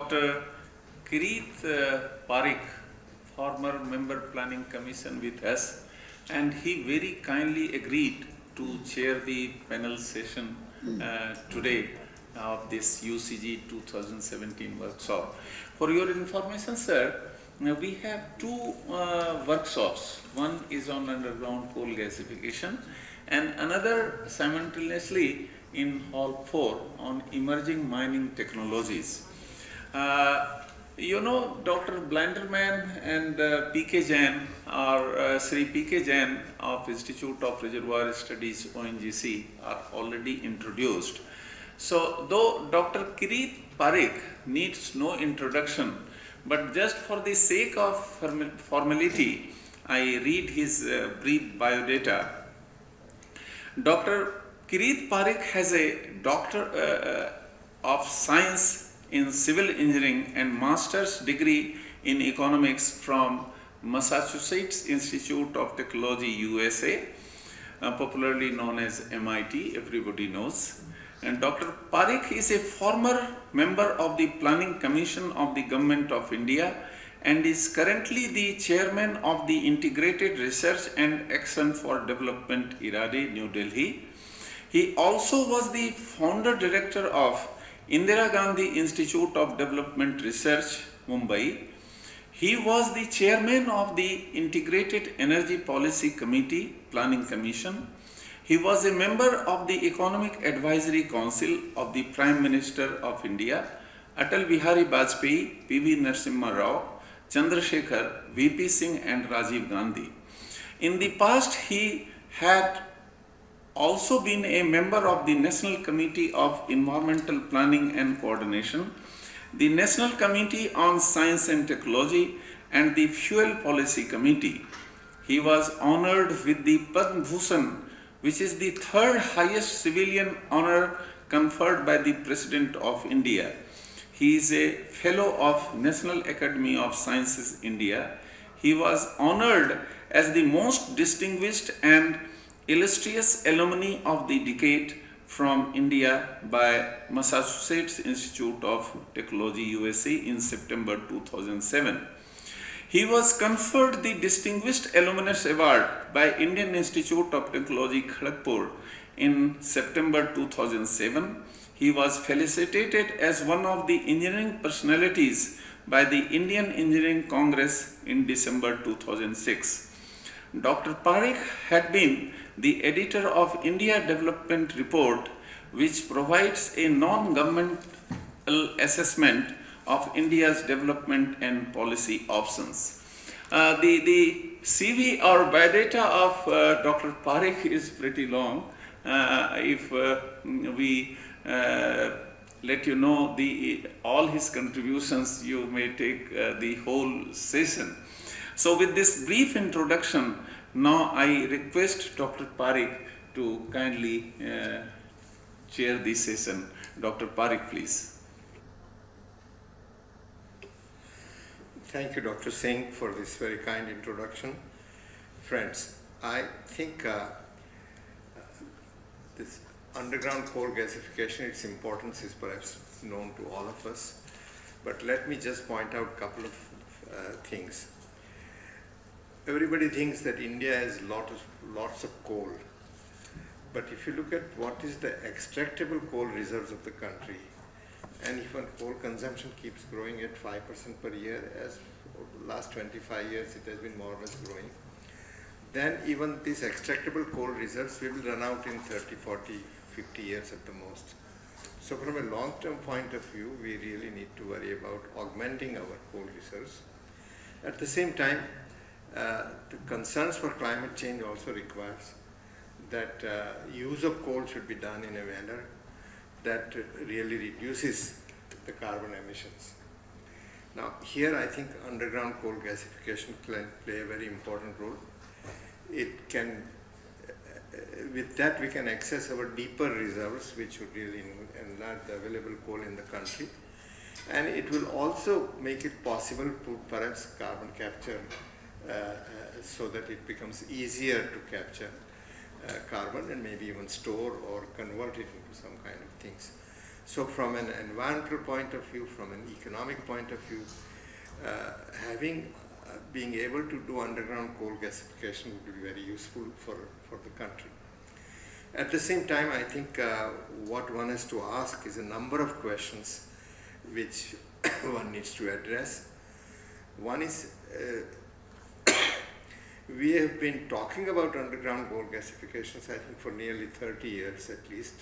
Dr. Kirit Parikh, former member planning commission with us, and he very kindly agreed to chair the panel session today of this UCG 2017 workshop. For your information, sir, we have two workshops. One is on underground coal gasification and another simultaneously in Hall 4 on emerging mining technologies. Dr. Blinderman and P.K. Jain or Shri P.K. Jain of Institute of Reservoir Studies ONGC are already introduced. So, though Dr. Kirit Parikh needs no introduction, but just for the sake of formality, I read his brief biodata. Dr. Kirit Parikh has a Doctor of Science in Civil Engineering and Master's degree in Economics from Massachusetts Institute of Technology, USA, popularly known as MIT, everybody knows. And Dr. Parikh is a former member of the Planning Commission of the Government of India and is currently the chairman of the Integrated Research and Action for Development IRADe, New Delhi. He also was the founder director of Indira Gandhi Institute of Development Research, Mumbai. He was the chairman of the Integrated Energy Policy Committee, Planning Commission. He was a member of the Economic Advisory Council of the Prime Minister of India, Atal Bihari Vajpayee, P.V. Narasimha Rao, Chandrasekhar, V.P. Singh and Rajiv Gandhi. In the past, he had also been a member of the National Committee of Environmental Planning and Coordination, the National Committee on Science and Technology, and the Fuel Policy Committee. He was honored with the Padma Bhushan, which is the third highest civilian honor conferred by the President of India. He is a fellow of National Academy of Sciences, India. He was honored as the most distinguished and illustrious alumni of the decade from India by Massachusetts Institute of Technology, USA in September 2007. He was conferred the Distinguished Alumnus Award by Indian Institute of Technology, Kharagpur in September 2007. He was felicitated as one of the engineering personalities by the Indian Engineering Congress in December 2006. Dr. Parikh had been the editor of India Development Report, which provides a non-governmental assessment of India's development and policy options. The CV or biodata of Dr. Parikh is pretty long. If we let you know all his contributions, you may take the whole session. So with this brief introduction, now I request Dr. Parikh to kindly chair this session. Dr. Parikh, please. Thank you, Dr. Singh, for this very kind introduction. Friends, I think this underground coal gasification, its importance is perhaps known to all of us. But let me just point out a couple of things. Everybody thinks that India has lots of coal. But if you look at what is the extractable coal reserves of the country, and if coal consumption keeps growing at 5% per year, as for the last 25 years it has been more or less growing, then even these extractable coal reserves will run out in 30, 40, 50 years at the most. So from a long-term point of view, we really need to worry about augmenting our coal reserves. At the same time, the concerns for climate change also requires that use of coal should be done in a manner that really reduces the carbon emissions. Now here I think underground coal gasification can play a very important role. It can, with that we can access our deeper reserves, which would really enlarge the available coal in the country. And it will also make it possible to perhaps carbon capture so that it becomes easier to capture carbon and maybe even store or convert it into some kind of things. So from an environmental point of view, from an economic point of view, being able to do underground coal gasification would be very useful for the country. At the same time, I think what one has to ask is a number of questions which one needs to address. One is, we have been talking about underground coal gasifications, I think, for nearly 30 years at least,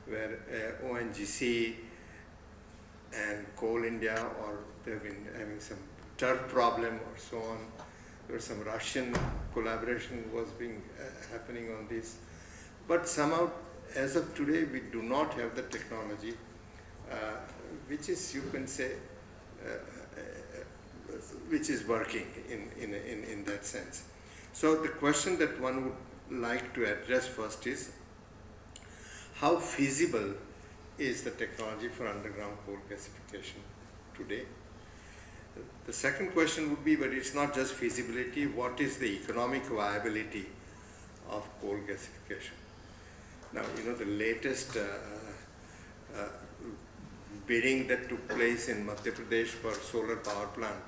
where ONGC and Coal India, or they've been having some turf problem or so on. There was some Russian collaboration was happening on this. But somehow, as of today, we do not have the technology, which is, you can say, which is working in that sense. So the question that one would like to address first is, how feasible is the technology for underground coal gasification today? The second question would be, but it's not just feasibility, what is the economic viability of coal gasification? Now, the latest bidding that took place in Madhya Pradesh for solar power plant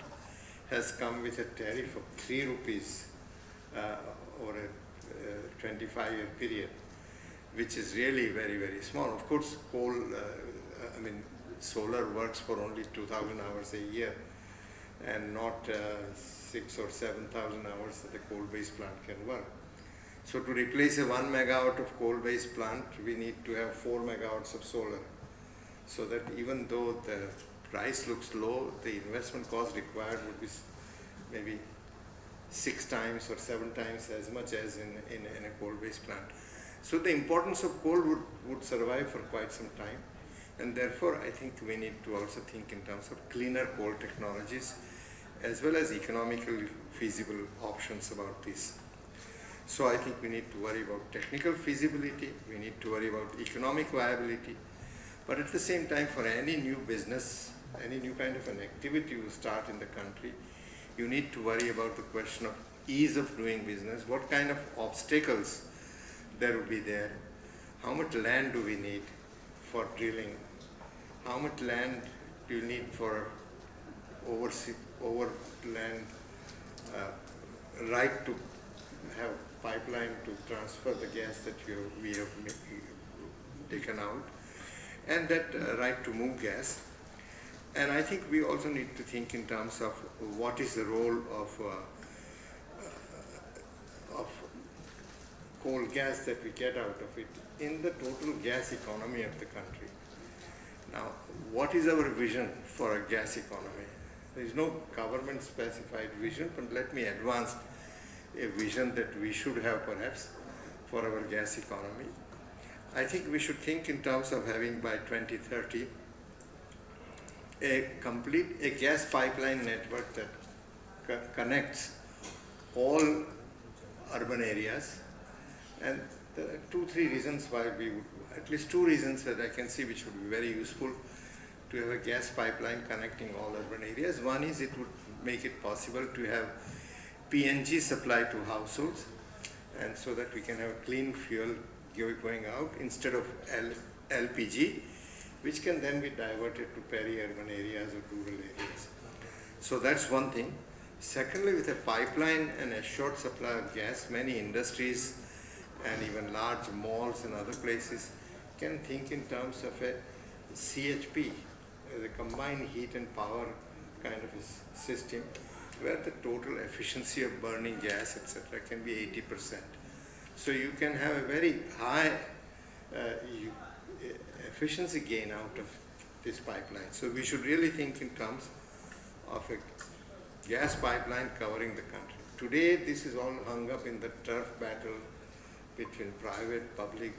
has come with a tariff of 3 rupees over a 25-year period, which is really very, very small. Of course, solar works for only 2,000 hours a year and not 6,000 or 7,000 hours that a coal-based plant can work. So to replace a 1 megawatt of coal-based plant, we need to have 4 megawatts of solar. So that even though the price looks low, the investment cost required would be maybe 6 times or 7 times as much as in a coal-based plant. So the importance of coal would survive for quite some time. And therefore, I think we need to also think in terms of cleaner coal technologies as well as economically feasible options about this. So I think we need to worry about technical feasibility, we need to worry about economic viability, but at the same time, for any new business, any new kind of an activity you start in the country, you need to worry about the question of ease of doing business, what kind of obstacles there will be there, how much land do we need for drilling, how much land do you need for overland right to have pipeline to transfer the gas that we have taken out, and that right to move gas. And I think we also need to think in terms of what is the role of coal gas that we get out of it in the total gas economy of the country. Now, what is our vision for a gas economy? There is no government specified vision, but let me advance a vision that we should have perhaps for our gas economy. I think we should think in terms of having by 2030 a gas pipeline network that connects all urban areas. And there are 2-3 reasons why we would, at least 2 reasons that I can see which would be very useful to have a gas pipeline connecting all urban areas. One is it would make it possible to have PNG supply to households, and so that we can have clean fuel going out instead of LPG, which can then be diverted to peri-urban areas or rural areas. So that's one thing. Secondly, with a pipeline and a short supply of gas, many industries and even large malls and other places can think in terms of a CHP, the combined heat and power kind of a system, where the total efficiency of burning gas, etc., can be 80%. So you can have a very high efficiency gain out of this pipeline. So we should really think in terms of a gas pipeline covering the country. Today, this is all hung up in the turf battle between private, public,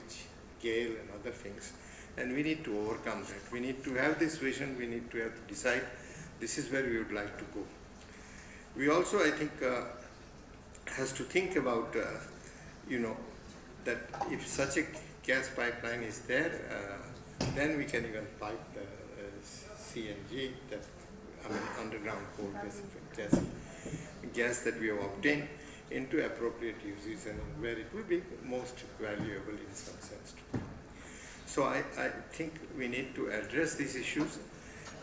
GAIL and other things. And we need to overcome that. We need to have this vision, we need to have to decide this is where we would like to go. We also, I think, has to think about, that if such a gas pipeline is there, then we can even pipe the CNG, underground coal gas that we have obtained into appropriate uses and where it will be most valuable in some sense too. So I think we need to address these issues,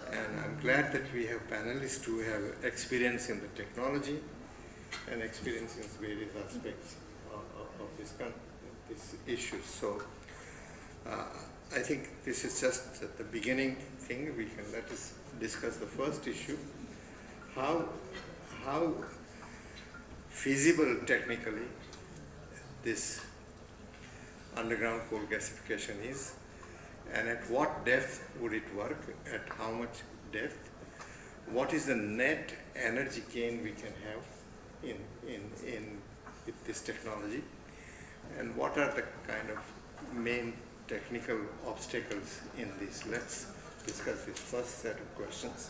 and I'm glad that we have panelists who have experience in the technology and experience in various aspects of this issue. So I think this is just the beginning thing. Let us discuss the first issue. How feasible technically this underground coal gasification is, and at what depth would it work, at how much depth, what is the net energy gain we can have with this technology, and what are the kind of main technical obstacles in this. Let's discuss this first set of questions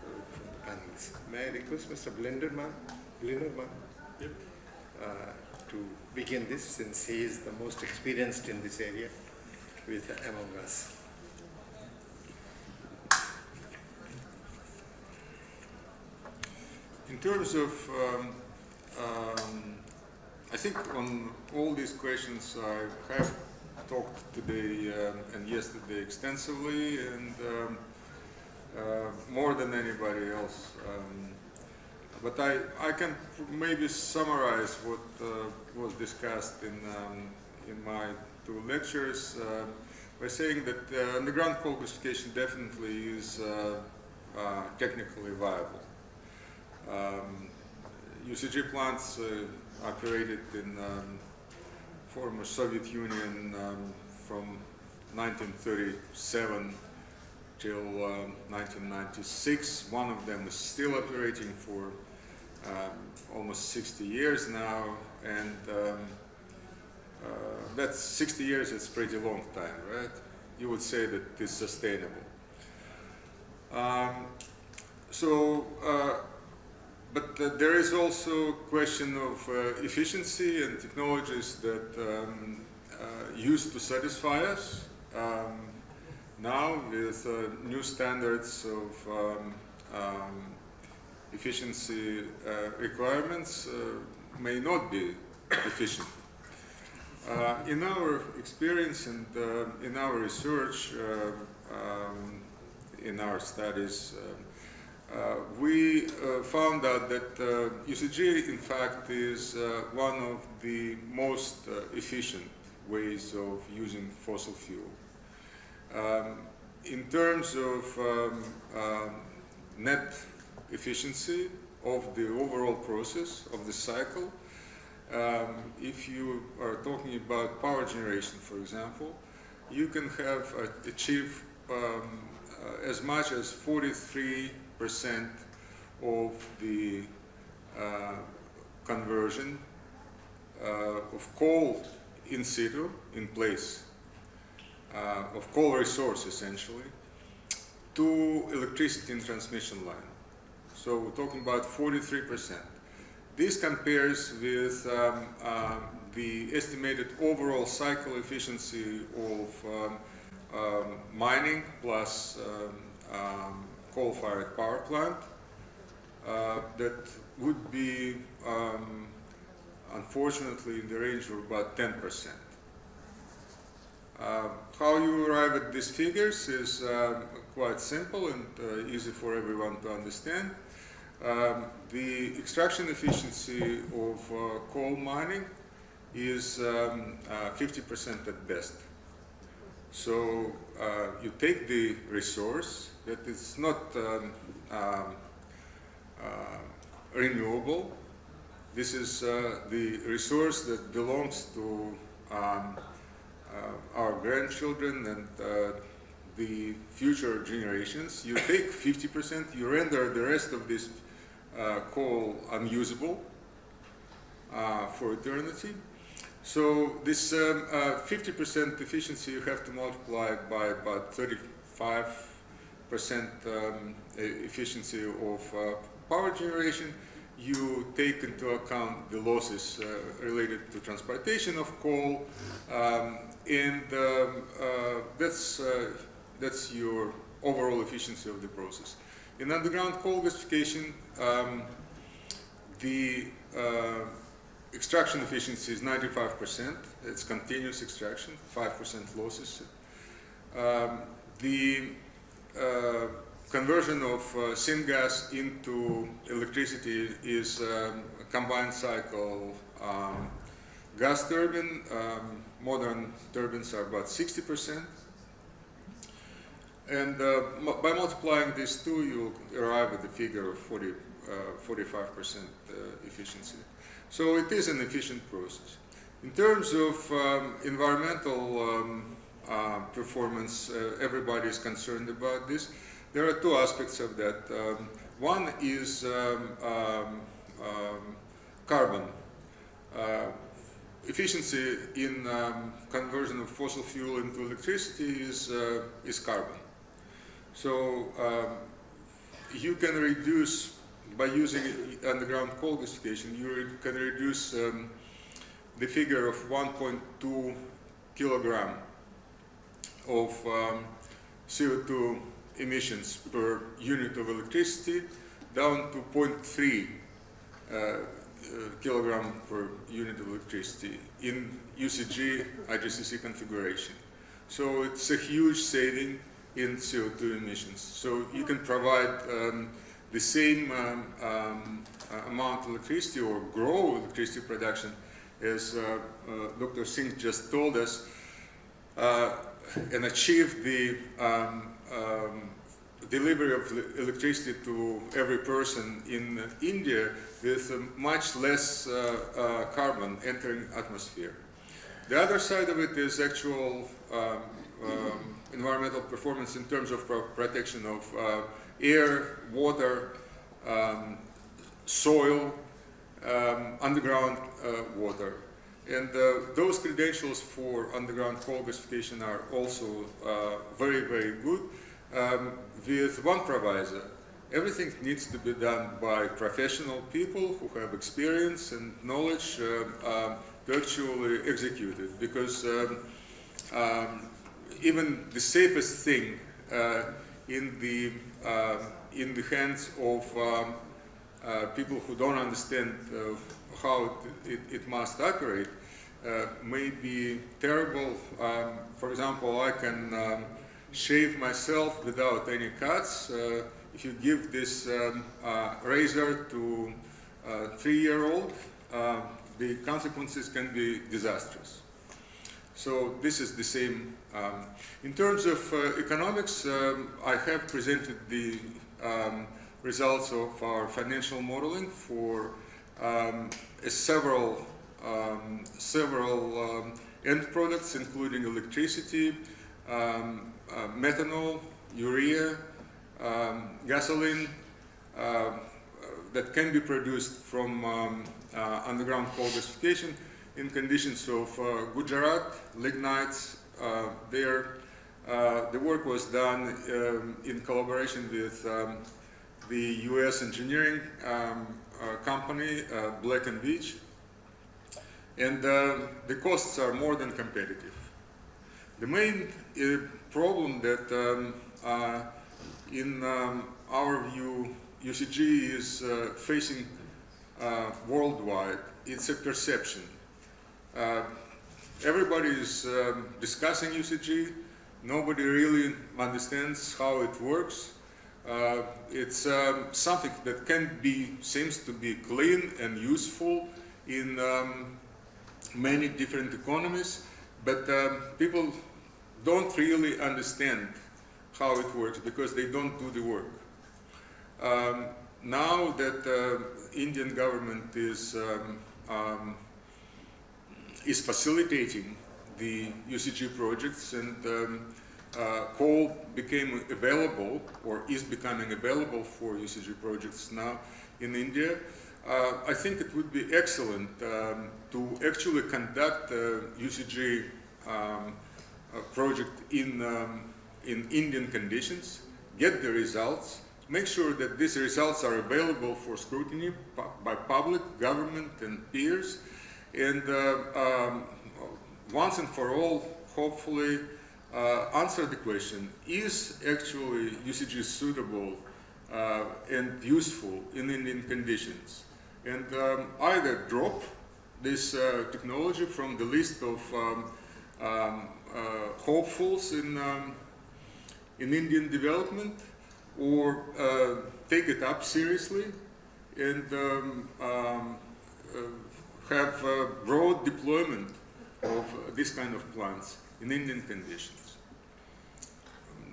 from the panelists. May I request Mr. Blinderman Yep. To begin this, since he is the most experienced in this area among us. In terms of, I think on all these questions I have talked today and yesterday extensively, and more than anybody else. But I can maybe summarize what was discussed in my two lectures by saying that underground coal gasification definitely is technically viable. UCG plants operated in former Soviet Union from 1937 till 1996. One of them is still operating for almost 60 years now, and that's 60 years. It's a pretty long time, right? You would say that it's sustainable. But there is also a question of efficiency and technologies that used to satisfy us. Now, with new standards of efficiency requirements, may not be efficient. In our experience and in our research, in our studies, we found out that UCG, in fact, is one of the most efficient ways of using fossil fuel. In terms of net efficiency of the overall process of the cycle, if you are talking about power generation, for example, you can have achieve as much as 43% of the conversion of coal in situ, in place, of coal resource essentially, to electricity and transmission line. So we're talking about 43%. This compares with the estimated overall cycle efficiency of mining plus coal-fired power plant that would be unfortunately in the range of about 10%. How you arrive at these figures is quite simple and easy for everyone to understand. The extraction efficiency of coal mining is 50% at best. So you take the resource that is not renewable. This is the resource that belongs to our grandchildren and the future generations. You take 50%, you render the rest of this coal unusable for eternity. So this 50% efficiency, you have to multiply by about 35% efficiency of power generation. You take into account the losses related to transportation of coal, and that's your overall efficiency of the process. In underground coal gasification, the extraction efficiency is 95%. It's continuous extraction, 5% losses. The conversion of syngas into electricity is a combined cycle gas turbine. Modern turbines are about 60%. And by multiplying these two, you arrive at the figure of 45% efficiency. So it is an efficient process. In terms of environmental performance, everybody is concerned about this. There are two aspects of that. One is carbon. Efficiency in conversion of fossil fuel into electricity is carbon. So you can reduce, by using underground coal gasification, you can reduce the figure of 1.2 kilogram of CO2 emissions per unit of electricity down to 0.3 kilogram per unit of electricity in UCG IGCC configuration. So it's a huge saving in CO2 emissions. So you can provide the same amount of electricity or grow electricity production as Dr. Singh just told us and achieve the delivery of electricity to every person in India with much less carbon entering atmosphere. The other side of it is actual environmental performance in terms of protection of air, water, soil, underground water. And those credentials for underground coal gasification are also very, very good, with one proviso. Everything needs to be done by professional people who have experience and knowledge to actually execute it, because even the safest thing in the hands of people who don't understand how it must operate may be terrible. For example, I can shave myself without any cuts. If you give this razor to a 3-year-old, the consequences can be disastrous. So this is the same. In terms of economics, I have presented the results of our financial modeling for several end products, including electricity, methanol, urea, gasoline, that can be produced from underground coal gasification in conditions of Gujarat, lignites. There, the work was done in collaboration with the US engineering company, Black & Veatch, and the costs are more than competitive. The main problem that, in our view, UCG is facing worldwide, it's a perception. Everybody is discussing UCG. Nobody really understands how it works. It's something that seems to be clean and useful in many different economies, but people don't really understand how it works because they don't do the work. Now that Indian government is facilitating the UCG projects, and coal became available or is becoming available for UCG projects now in India, I think it would be excellent to actually conduct a UCG project in Indian conditions, get the results, make sure that these results are available for scrutiny by public, government, and peers, and once and for all, hopefully, answer the question, is actually UCG suitable and useful in Indian conditions? And either drop this technology from the list of hopefuls in in Indian development, or take it up seriously and have broad deployment of this kind of plants in Indian conditions.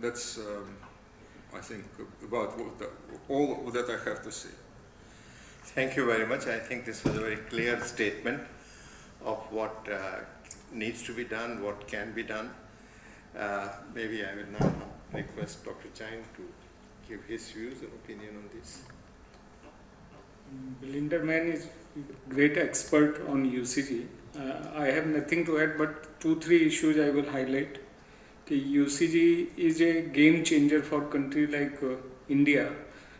That's, I think, about all that I have to say. Thank you very much. I think this was a very clear statement of what needs to be done, what can be done. Maybe I will now request Dr. Jain to give his views and opinion on this. Blinderman is a great expert on UCG. I have nothing to add, but 2-3 issues I will highlight. The UCG is a game changer for countries like India,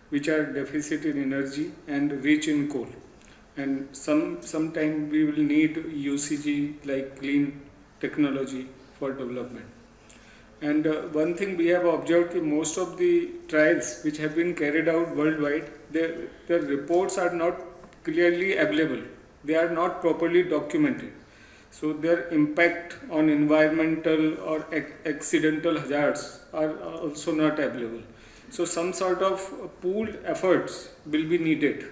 which are deficit in energy and rich in coal. And sometime we will need UCG like clean technology for development. And one thing we have observed, most of the trials which have been carried out worldwide, their reports are not clearly available. They are not properly documented. So their impact on environmental or accidental hazards are also not available. So some sort of pooled efforts will be needed.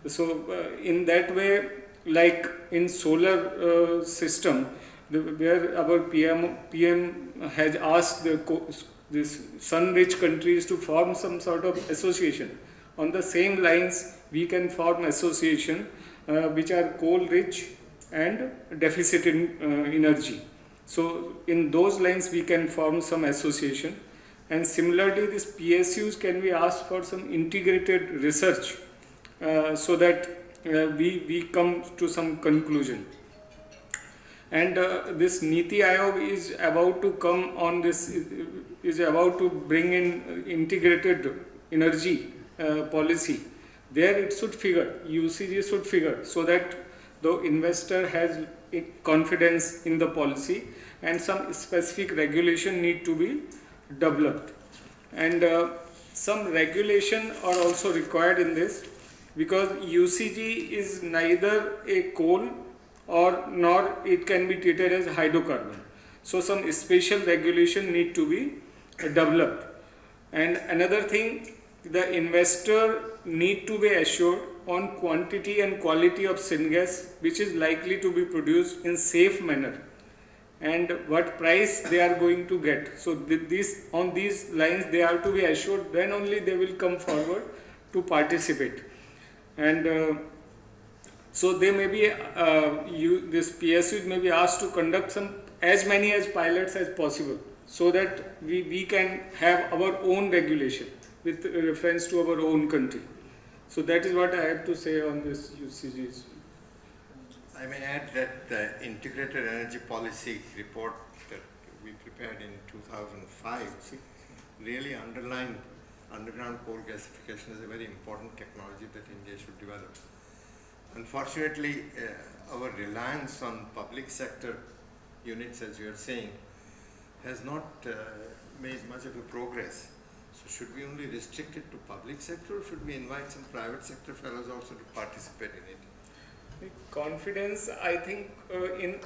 So in that way, like in solar system, where our PM has asked these sun-rich countries to form some sort of association. On the same lines, we can form association which are coal-rich and deficit in energy. So in those lines, we can form some association. And similarly, these PSUs can be asked for some integrated research so that we come to some conclusion. And this Niti Aayog is about to come on this, is about to bring in integrated energy policy. There it should figure, UCG should figure, so that the investor has confidence in the policy, and some specific regulation need to be developed. And some regulation are also required in this, because UCG is neither a coal or nor it can be treated as hydrocarbon. So some special regulation need to be developed. And another thing, the investor need to be assured on quantity and quality of syngas which is likely to be produced in safe manner, and what price they are going to get. So on these lines they are to be assured, then only they will come forward to participate. And so they may be, this PSUs may be asked to conduct as many as pilots as possible, so that we can have our own regulation with reference to our own country. So that is what I have to say on this UCGs. I may add that the Integrated Energy Policy report that we prepared in 2005 really underlined underground coal gasification as a very important technology that India should develop. Unfortunately, our reliance on public sector units, as you are saying, has not made much of a progress. So should we only restrict it to public sector, or should we invite some private sector fellows also to participate in it? The confidence, I think,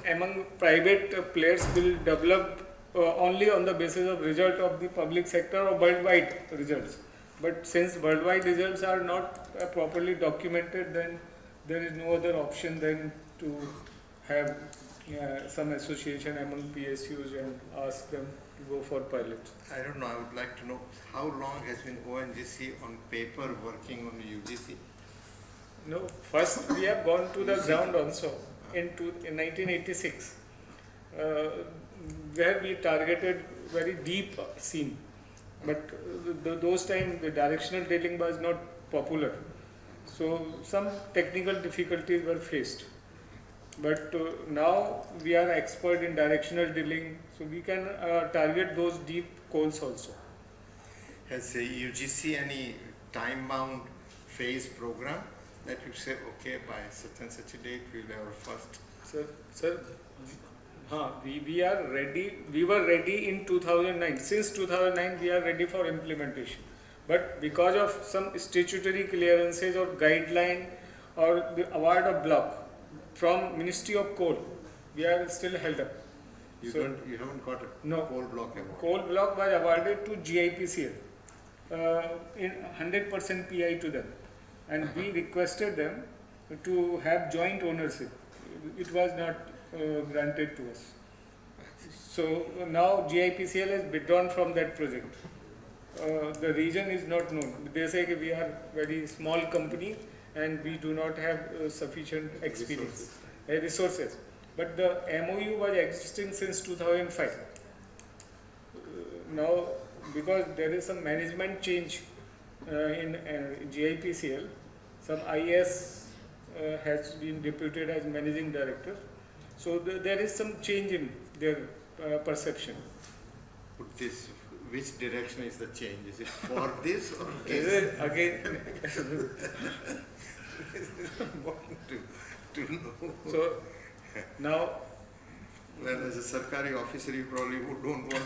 among private players will develop only on the basis of result of the public sector or worldwide results. But since worldwide results are not properly documented, then there is no other option than to have some association among PSUs and ask them to go for pilots. I don't know, I would like to know how long has been ONGC on paper working on the UGC? No, first we have gone to the ground also in 1986, where we targeted very deep seam. But those times the directional drilling was not popular. So some technical difficulties were faced. But now we are expert in directional drilling, so we can target those deep coals also. Has the UGC any time-bound phase program that you say, okay, by such and such a date we will have our first? Sir, we are ready. We were ready in 2009. Since 2009, we are ready for implementation. But because of some statutory clearances or guideline or the award of block from Ministry of Coal, we are still held up. You So- you haven't got a No. coal block award. Coal block was awarded to GIPCL, in 100% PI to them, and we requested them to have joint ownership. It was not granted to us. So now GIPCL has withdrawn from that project. The reason is not known. They say that we are very small company and we do not have sufficient experience, resources. But the MOU was existing since 2005. Now, because there is some management change in GIPCL, some IS has been deputed as managing director. So there is some change in their perception. Put this, which direction is the change? Is it for this or Is it again? important to know? So now, Well, as a Sarkari officer, you probably don't want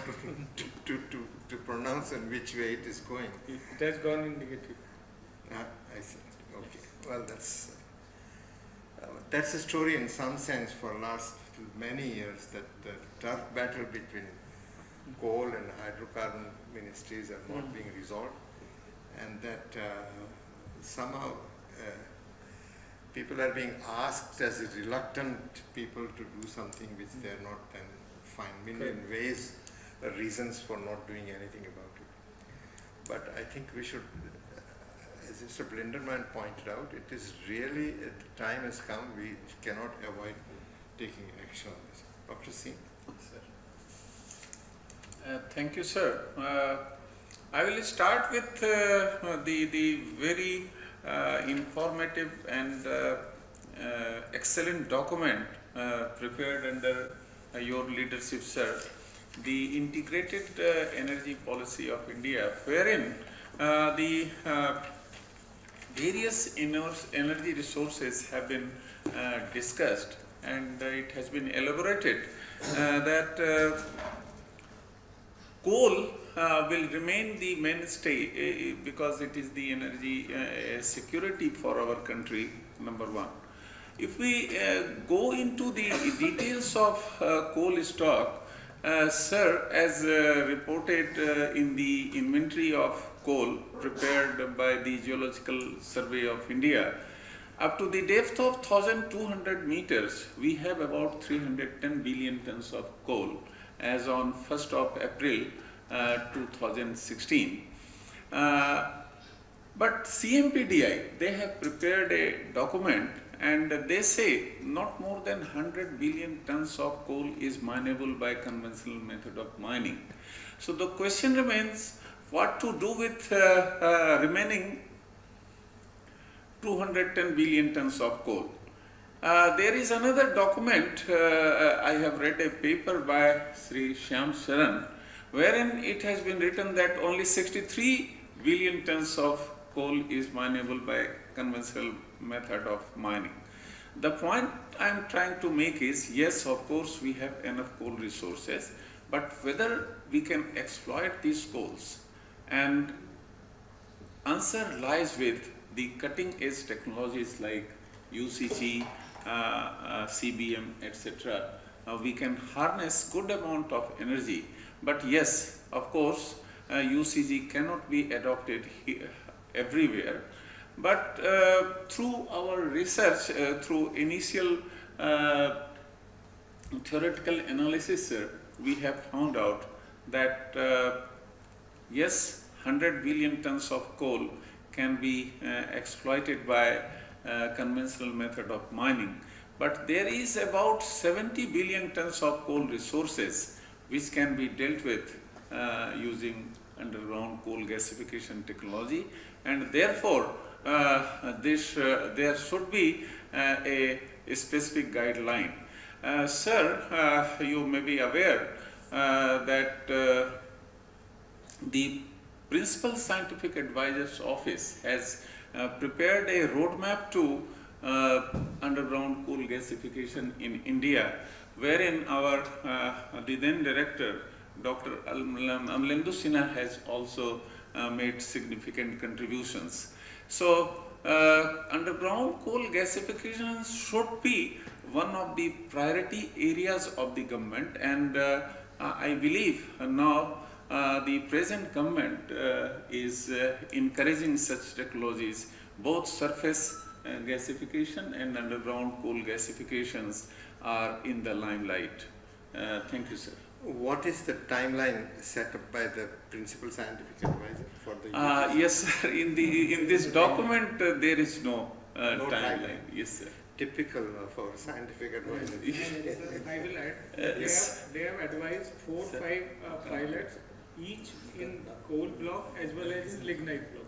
to pronounce in which way it is going. it has gone in negative. I see. Okay. Well, that's a story in some sense for last many years, that the tough battle between coal and hydrocarbon ministries are not being resolved, and that somehow people are being asked as reluctant people to do something which they are not, and find million ways, reasons for not doing anything about it. But I think we should, as Mr. Blinderman pointed out, it is really, the time has come, we cannot avoid taking action on this. Dr. Singh? Thank you, sir. I will start with the very informative and excellent document prepared under your leadership, sir, the Integrated Energy Policy of India, wherein the various energy resources have been discussed, and it has been elaborated that coal will remain the mainstay because it is the energy security for our country, number one. If we go into the details of coal stock, sir, as reported in the inventory of coal prepared by the Geological Survey of India, up to the depth of 1,200 meters, we have about 310 billion tons of coal as on 1st of April 2016. But CMPDI, they have prepared a document, and they say not more than 100 billion tons of coal is mineable by conventional method of mining. So the question remains, what to do with remaining 210 billion tons of coal? There is another document, I have read a paper by Shri wherein it has been written that only 63 billion tons of coal is mineable by conventional method of mining. The point I am trying to make is, yes, of course we have enough coal resources, but whether we can exploit these coals, and answer lies with the cutting edge technologies like UCG, CBM, etc. We can harness good amount of energy, but yes, of course, UCG cannot be adopted everywhere. But through our research, through initial theoretical analysis, we have found out that yes, 100 billion tons of coal can be exploited by conventional method of mining. But there is about 70 billion tons of coal resources which can be dealt with using underground coal gasification technology, and therefore there should be a specific guideline. Sir, you may be aware that the Principal Scientific Advisor's Office has prepared a roadmap to underground coal gasification in India, wherein our the then director, Dr. Amalendu Sinha, has also made significant contributions. So underground coal gasification should be one of the priority areas of the government, and I believe now the present government is encouraging such technologies, both surface gasification and underground coal gasifications are in the limelight. Thank you, sir. What is the timeline set up by the principal scientific advisor for the Yes, sir. In this document, there is no timeline. Yes, sir. Typical of our scientific advisor. I will add. Yes. They have advised 4 or 5 pilots, each in coal block as well as lignite block.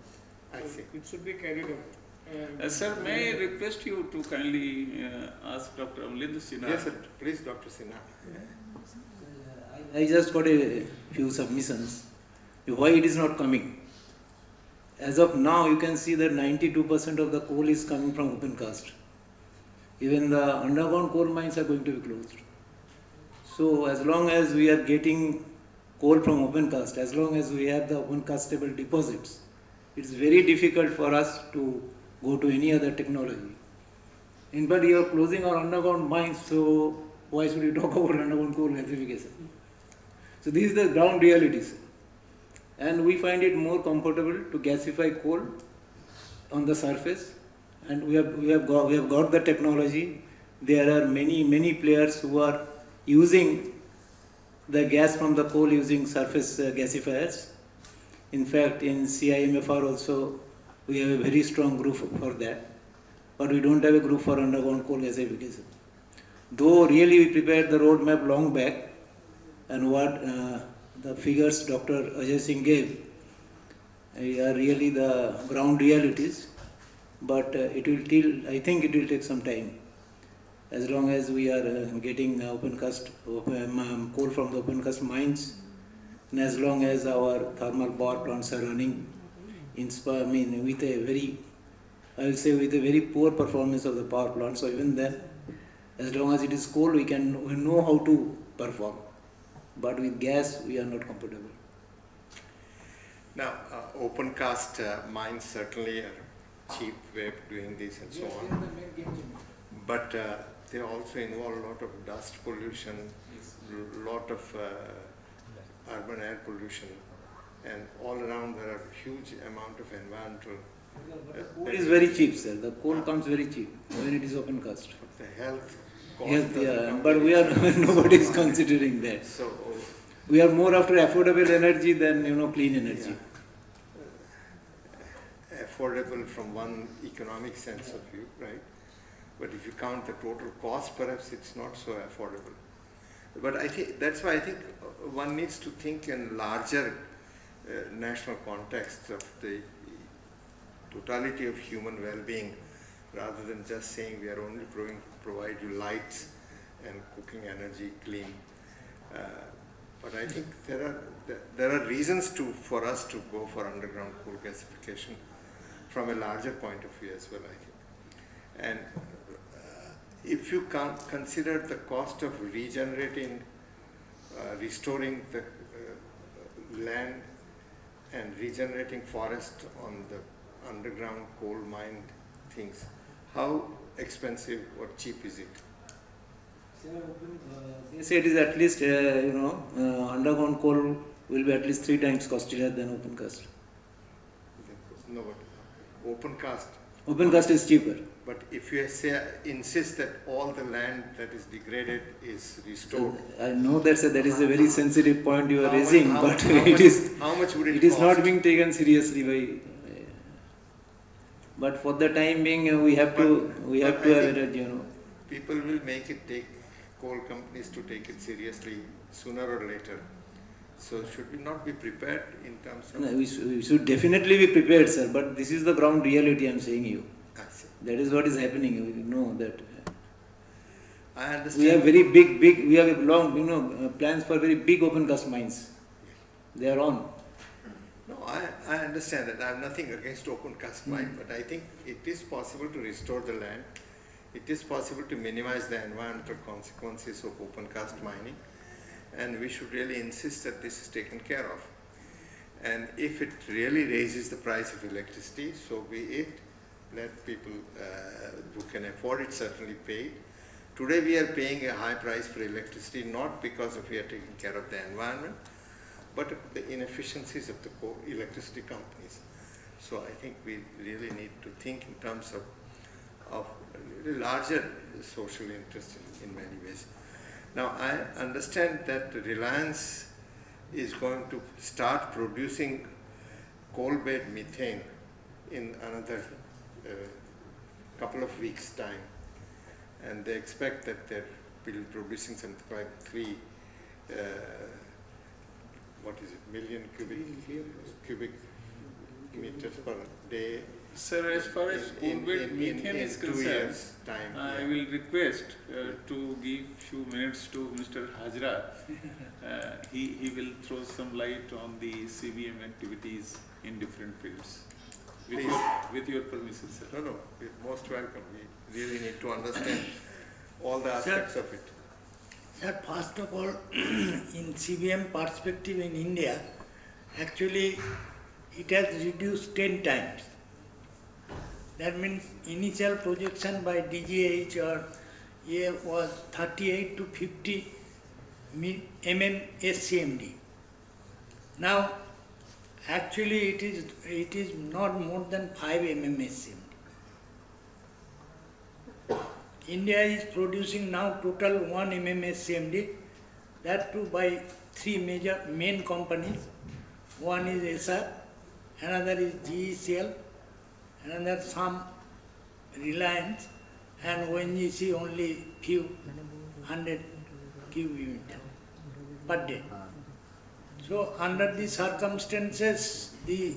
I see. It should be carried out. Sir, may I request you to kindly ask Dr. Amalendu Sinha? Yes, sir. Please, Dr. Sinha. I just got a few submissions. Why it is not coming? As of now, you can see that 92% of the coal is coming from open cast. Even the underground coal mines are going to be closed. So as long as we are getting coal from open cast, as long as we have the open castable deposits, it's very difficult for us to go to any other technology. In fact, you are closing our underground mines, so why should we talk about underground coal gasification? So these are the ground realities. And we find it more comfortable to gasify coal on the surface. And we have got the technology. There are many players who are using the gas from the coal using surface gasifiers. In fact, in CSIR-CIMFR also, we have a very strong group for that. But we don't have a group for underground coal gasification. Though really we prepared the roadmap long back, and what the figures Dr. Ajay Singh gave are really the ground realities, but I think it will take some time. As long as we are getting coal from the open cast mines, and as long as our thermal power plants are running with a very, I will say with a very poor performance of the power plant. So even then, as long as it is coal, we know how to perform. But with gas, we are not comfortable. Now, open cast mines certainly are cheap way of doing this and so on. But they also involve a lot of dust pollution, a lot of urban air pollution, and all around there are huge amount of environmental. Coal is very cheap, sir. The coal comes very cheap when it is open cast. The health cost. Yes, yeah, but nobody is considering that. So we are more after affordable energy than clean energy. Affordable from one economic sense of view, right? But if you count the total cost, perhaps it's not so affordable. But I think that's why I think one needs to think in larger national context of the totality of human well-being, rather than just saying we are only provide you lights and cooking energy clean. But I think there are reasons for us to go for underground coal gasification from a larger point of view as well, I think. And if you consider the cost of regenerating, restoring the land and regenerating forest on the underground coal mine things, how expensive or cheap is it? They say it is at least, underground coal will be at least 3 times costlier than open cast. No, but open cast. Open cast is cheaper. But if you insist that all the land that is degraded is restored. I know that is a very sensitive point you are raising, how but how much would it is not being taken seriously by. But for the time being, we have to have it. People will take coal companies to take it seriously sooner or later. So should we not be prepared in terms of? No, we should definitely be prepared, sir. But this is the ground reality I am saying you. I see. That is what is happening. We know that. I understand. We have very big. We have long, plans for very big open cast mines. They are on. No, I understand that. I have nothing against open cast mine, but I think it is possible to restore the land. It is possible to minimize the environmental consequences of open cast mining, and we should really insist that this is taken care of. And if it really raises the price of electricity, so be it. Let people who can afford it certainly pay it. Today we are paying a high price for electricity not because of we are taking care of the environment, but the inefficiencies of the electricity companies. So I think we really need to think in terms of a larger social interest in many ways. Now I understand that Reliance is going to start producing coal-bed methane in another couple of weeks' time, and they expect that they'll be producing something like 3 million cubic meters per day. Sir, as far as coal-bed methane is in 2 concerned, years' time. I will request to give few minutes to Mr. Hajra. He will throw some light on the CBM activities in different fields. With your permission, sir. No, you're most welcome. We really need to understand all the aspects of it. Sir, first of all, in CBM perspective in India, actually it has reduced 10 times. That means initial projection by DGH or A was 38 to 50 mm SCMD. Now, actually it is not more than 5 mm SCMD. India is producing now total 1 mm SCMD, that too by 3 major main companies. One is SR, another is GECL, another some Reliance, and ONGC only few 100 cubic meter per day. So under these circumstances, the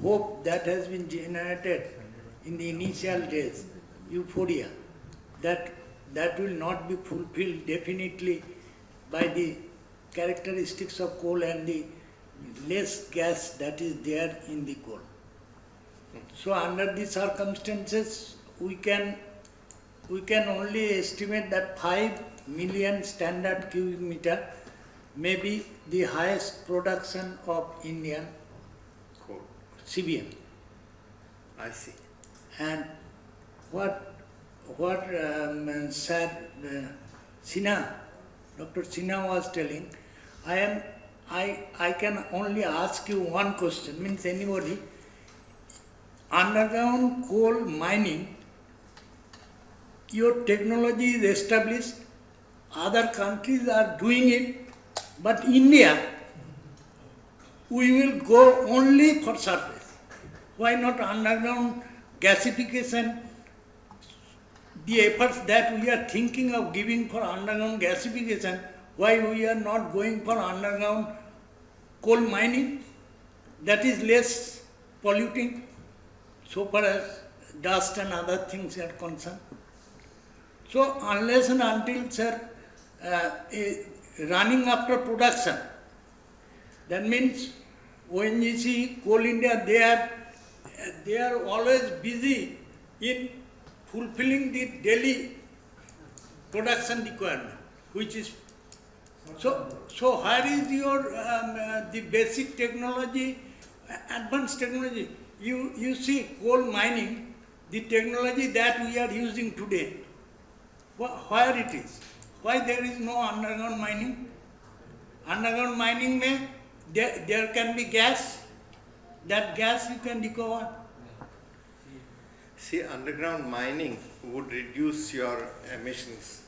hope that has been generated in the initial days, euphoria, that will not be fulfilled definitely by the characteristics of coal and the less gas that is there in the coal. So under these circumstances, we can only estimate that 5 million standard cubic meter may be the highest production of Indian Cool. CBM. I see. And what Sir Sinha, Dr. Sinha was telling, I can only ask you one question, means anybody, underground coal mining, your technology is established, other countries are doing it, but India, we will go only for surface. Why not underground gasification? The efforts that we are thinking of giving for underground gasification, why we are not going for underground coal mining? That is less polluting, so far as dust and other things are concerned. So unless and until, sir, running after production, that means ONGC, Coal India, they are always busy in fulfilling the daily production requirement, which is so where is your the basic technology, advanced technology? You see coal mining, the technology that we are using today, where it is? Why there is no underground mining? Underground mining there can be gas, that gas you can recover. See, underground mining would reduce your emissions,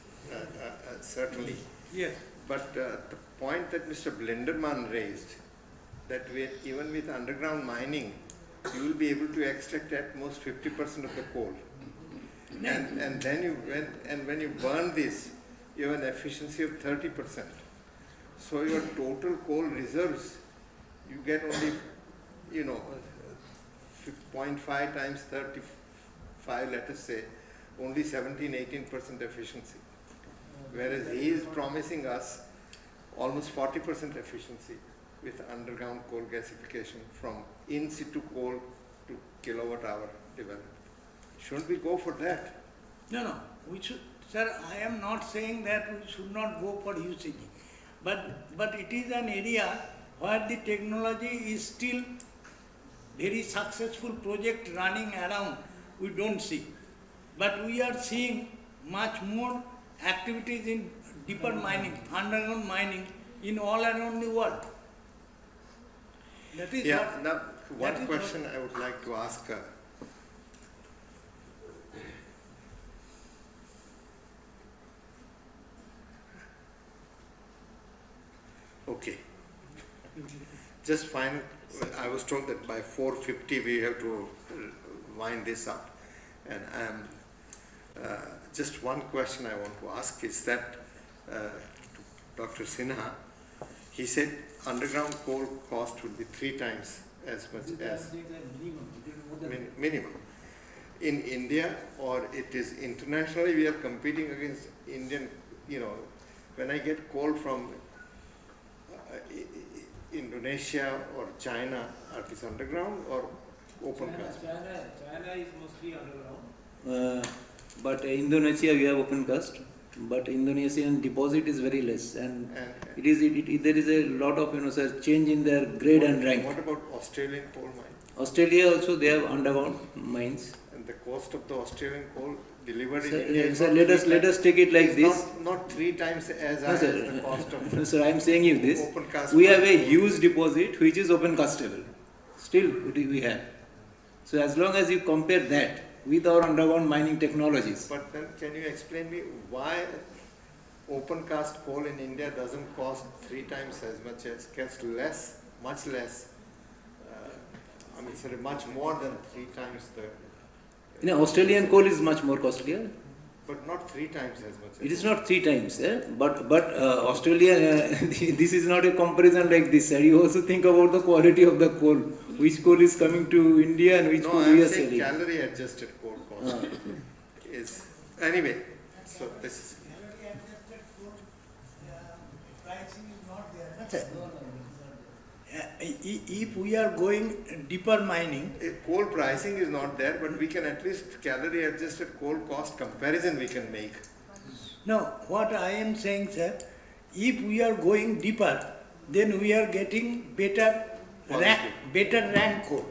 certainly. Yes. But the point that Mr. Blinderman raised, that even with underground mining, you will be able to extract at most 50% of the coal. And then when you burn this, you have an efficiency of 30%. So your total coal reserves, you get only, 0.5 times 35, let us say, only 17-18% efficiency. Whereas he is promising us almost 40% efficiency with underground coal gasification from in situ coal to kilowatt hour development. Shouldn't we go for that? No, we should, sir, I am not saying that we should not go for UCG, but it is an area where the technology is still very successful project running around, we don't see. But we are seeing much more activities in deeper mining, underground mining in all around the world. That is Yeah, what, now that one is question I would like to ask. Okay. Just fine. I was told that by 4:50 we have to wind this up. And just one question I want to ask is that Dr. Sinha, he said underground coal cost will be 3 times as much as minimum. In India, or it is internationally, we are competing against Indian, when I get coal from Indonesia or China, are these underground or open cast? China is mostly underground. But Indonesia we have open cast. But Indonesian deposit is very less, and there is a lot of change in their grade and rank. What about Australian coal mine? Australia also they have underground mines. And the cost of the Australian coal delivered in Sir, India is sir, not let us take it like this. Not 3 times as No, high sir. as the cost of No, sir, I am saying you this. open cast. We coal. have a huge deposit which is open castable. Still we have. So as long as you compare that with our underground mining technologies. But then can you explain me why open cast coal in India doesn't cost 3 times as much, as gets less, much less, sorry, much more than 3 times the... Australian coal is much more costlier. But not 3 times as much. It is not 3 times, but Australia, this is not a comparison like this. Sir. You also think about the quality of the coal. Which coal is coming to India and which coal we are saying selling. calorie adjusted coal cost is... Anyway, so this is... pricing is not there. If we are going deeper mining, Coal pricing is not there, but we can at least calorie adjusted coal cost comparison we can make. no, what I am saying, sir, if we are going deeper, then we are getting better rank coal.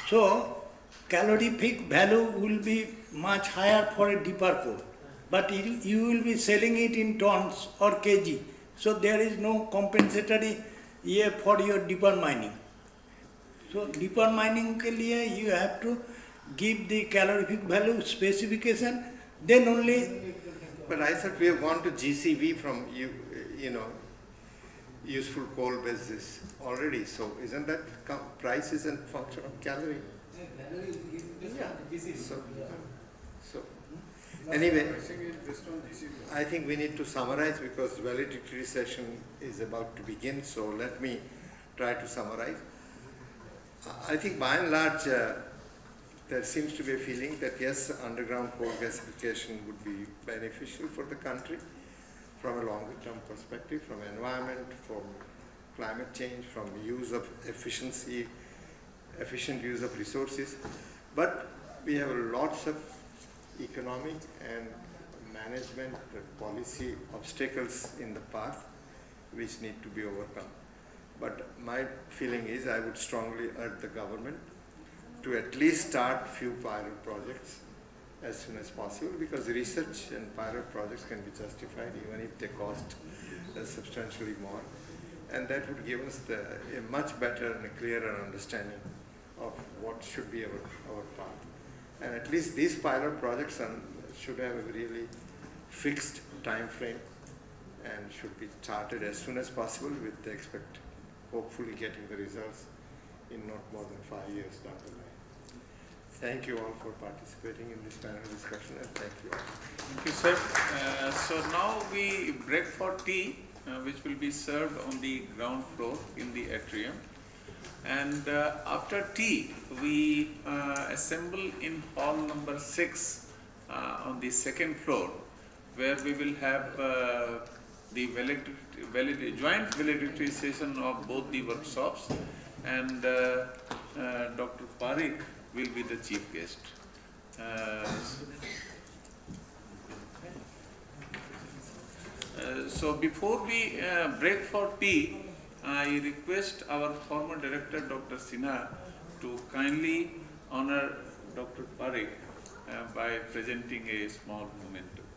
So, calorific value will be much higher for a deeper coal. But you will be selling it in tons or kg. So, there is no compensatory for your deeper mining. So, deeper mining ke liye you have to give the calorific value specification, then only... But I thought we have gone to GCV from, useful coal basis already. So isn't that price is a function of calorie? Yeah. So anyway, I think we need to summarize because valedictory session is about to begin. So let me try to summarize. I think by and large, there seems to be a feeling that yes, underground coal gasification would be beneficial for the country from a longer term perspective, from environment, from climate change, from use of efficient use of resources. But we have lots of economic and management policy obstacles in the path which need to be overcome. But my feeling is I would strongly urge the government to at least start few pilot projects as soon as possible, because research and pilot projects can be justified even if they cost substantially more. And that would give us a much better and a clearer understanding of what should be our path. And at least these pilot projects should have a really fixed time frame and should be started as soon as possible with the hopefully getting the results in not more than 5 years down the line. Thank you all for participating in this panel discussion, and thank you all. Thank you, sir. So now we break for tea, which will be served on the ground floor in the atrium. And after tea, we assemble in hall number 6 on the second floor, where we will have the joint valedictory session of both the workshops, and Dr. Parikh will be the chief guest. So before we break for tea, I request our former director, Dr. Sinha, to kindly honor Dr. Parikh by presenting a small memento.